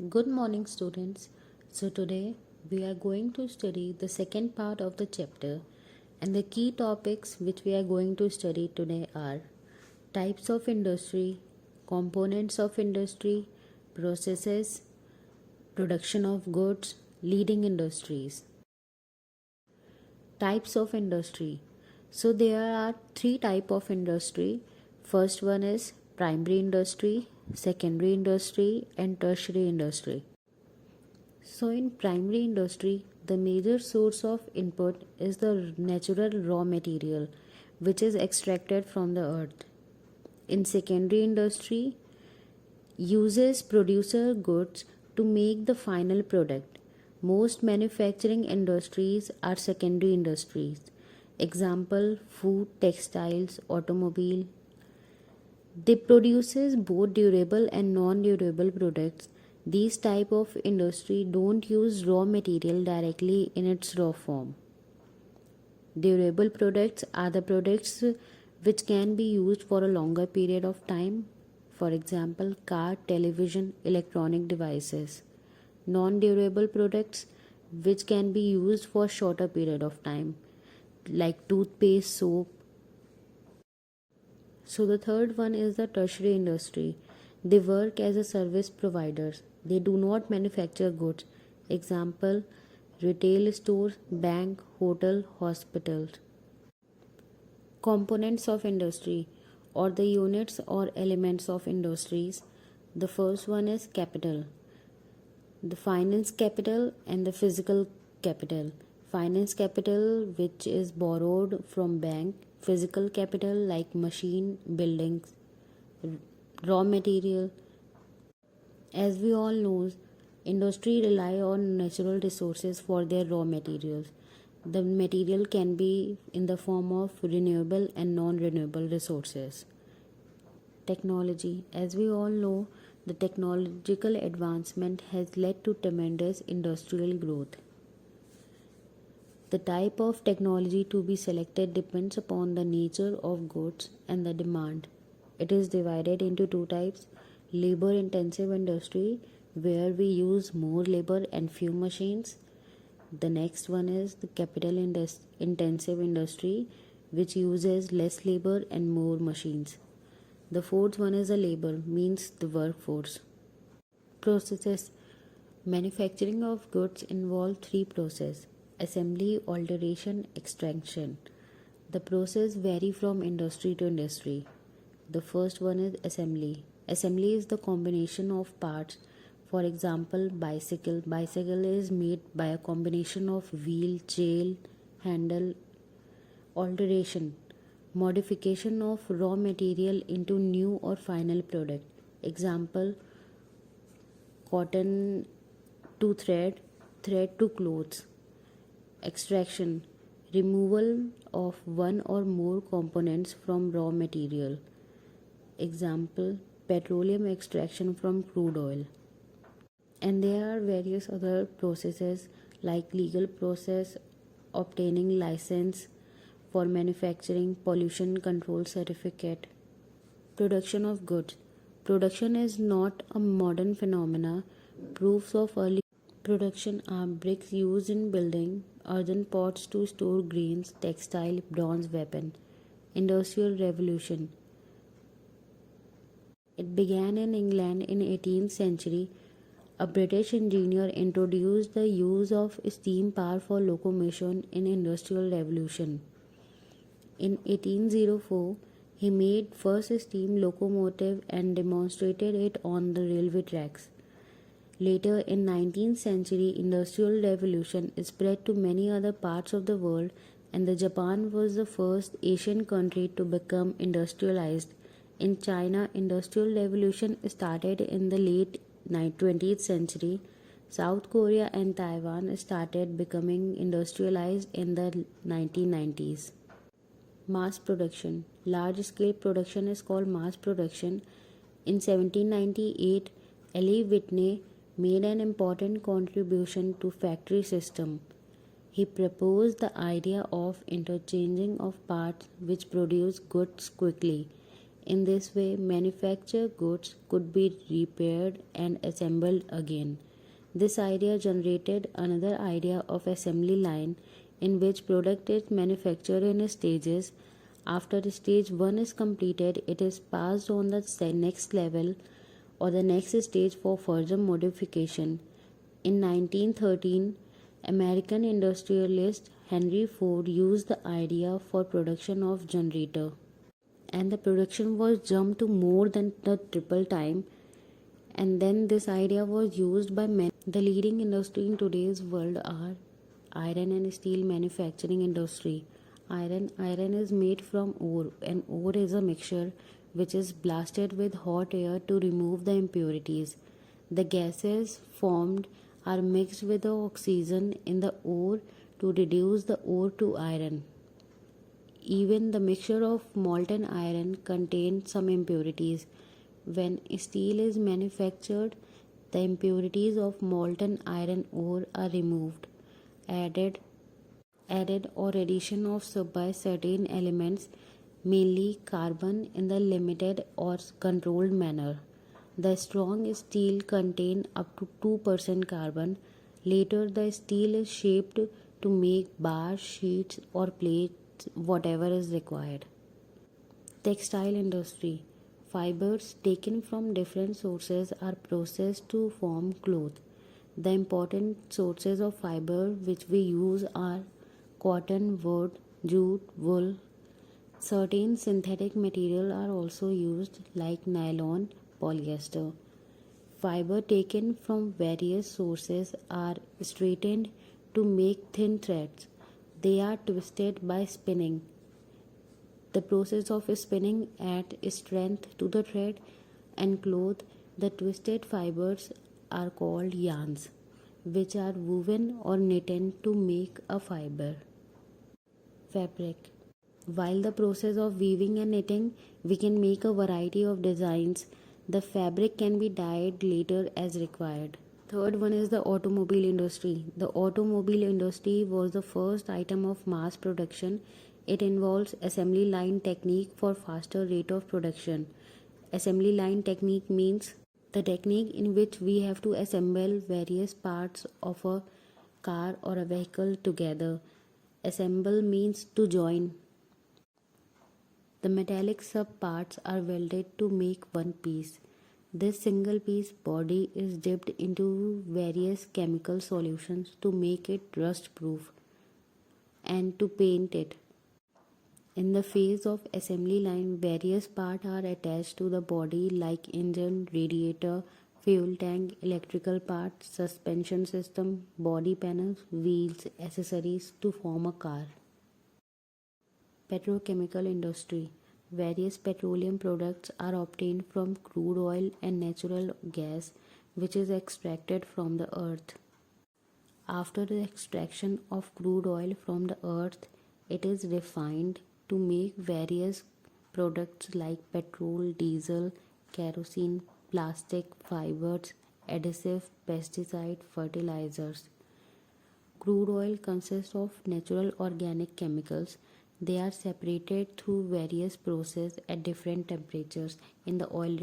Good morning, students. So, today we are going to study the second part of the chapter, and the key topics which we are going to study today are types of industry, components of industry, processes, production of goods, leading industries. Types of industry. So, there are three types of industry. First one is primary industry, secondary industry, and tertiary industry. So, in primary industry, the major source of input is the natural raw material which is extracted from the earth. In secondary industry, uses producer goods to make the final product. Most manufacturing industries are secondary industries. Example food, textiles, automobile. They produces both durable and non-durable products. These type of industry don't use raw material directly in its raw form. Durable products are the products which can be used for a longer period of time. For example, car, television, electronic devices. Non-durable products which can be used for shorter period of time like toothpaste, soap. So the third one is the tertiary industry. They work as a service providers. They do not manufacture goods. Example, retail stores, bank, hotel, hospitals. Components of industry or the units or elements of industries. The first one is capital. The finance capital and the physical capital. Finance capital which is borrowed from bank. Physical capital like machine, buildings, raw material. As we all know, industry rely on natural resources for their raw materials. The material can be in the form of renewable and non-renewable resources. Technology. As we all know, the technological advancement has led to tremendous industrial growth. The type of technology to be selected depends upon the nature of goods and the demand. It is divided into two types: labor intensive industry, where we use more labor and few machines. The next one is the capital intensive industry, which uses less labor and more machines. The fourth one is the labor, means the workforce. Processes. Manufacturing of goods involve three processes: assembly, alteration, extraction. The process vary from industry to industry. The first one is assembly. Assembly is the combination of parts. For example, bicycle. Bicycle is made by a combination of wheel, chain, handle. Alteration. Modification of raw material into new or final product. Example, cotton to thread, thread to clothes. Extraction. Removal of one or more components from raw material. Example, petroleum extraction from crude oil. And there are various other processes like legal process, obtaining license for manufacturing, pollution control certificate. Production of goods. Production is not a modern phenomena. Proofs of early production are bricks used in building, earthen pots to store grains, textile, bronze weapon. Industrial Revolution. It began in England in 18th century. A British engineer introduced the use of steam power for locomotion in Industrial Revolution. In 1804, he made first steam locomotive and demonstrated it on the railway tracks. Later in 19th century, Industrial Revolution spread to many other parts of the world, and the Japan was the first Asian country to become industrialized. In China, Industrial Revolution started in the late 20th century. South Korea and Taiwan started becoming industrialized in the 1990s. Mass production. Large scale production is called mass production. In 1798, Elie Whitney made an important contribution to factory system. He proposed the idea of interchanging of parts which produce goods quickly. In this way, manufactured goods could be repaired and assembled again. This idea generated another idea of assembly line in which product is manufactured in stages. After stage 1 is completed, it is passed on the next level or the next stage for further modification. In 1913, American industrialist Henry Ford used the idea for production of generator, and the production was jumped to more than the triple time, and then this idea was used by many. The leading industry in today's world are iron and steel manufacturing industry. Iron is made from ore, and ore is a mixture which is blasted with hot air to remove the impurities. The gases formed are mixed with the oxygen in the ore to reduce the ore to iron. Even the mixture of molten iron contains some impurities. When steel is manufactured, the impurities of molten iron ore are removed, added or addition of by certain elements, mainly carbon, in the limited or controlled manner. The strong steel contain up to 2% carbon. Later, the steel is shaped to make bars, sheets, or plates, whatever is required. Textile industry. Fibers taken from different sources are processed to form cloth. The important sources of fiber which we use are cotton, wood, jute, wool. Certain synthetic material are also used like nylon, polyester. Fiber taken from various sources are straightened to make thin threads. They are twisted by spinning. The process of spinning adds strength to the thread and cloth. The twisted fibers are called yarns, which are woven or knitted to make a fiber. Fabric. While the process of weaving and knitting, we can make a variety of designs. The fabric can be dyed later as required. Third one is the automobile industry. The automobile industry was the first item of mass production. It involves assembly line technique for faster rate of production. Assembly line technique means the technique in which we have to assemble various parts of a car or a vehicle together. Assemble means to join. The metallic sub-parts are welded to make one piece. This single piece body is dipped into various chemical solutions to make it rust proof and to paint it. In the phase of assembly line, various parts are attached to the body like engine, radiator, fuel tank, electrical parts, suspension system, body panels, wheels, accessories to form a car. Petrochemical industry. Various petroleum products are obtained from crude oil and natural gas, which is extracted from the earth. After the extraction of crude oil from the earth, it is refined to make various products like petrol, diesel, kerosene, plastic, fibers, adhesive, pesticide, fertilizers. Crude oil consists of natural organic chemicals. They are separated through various processes at different temperatures in the oil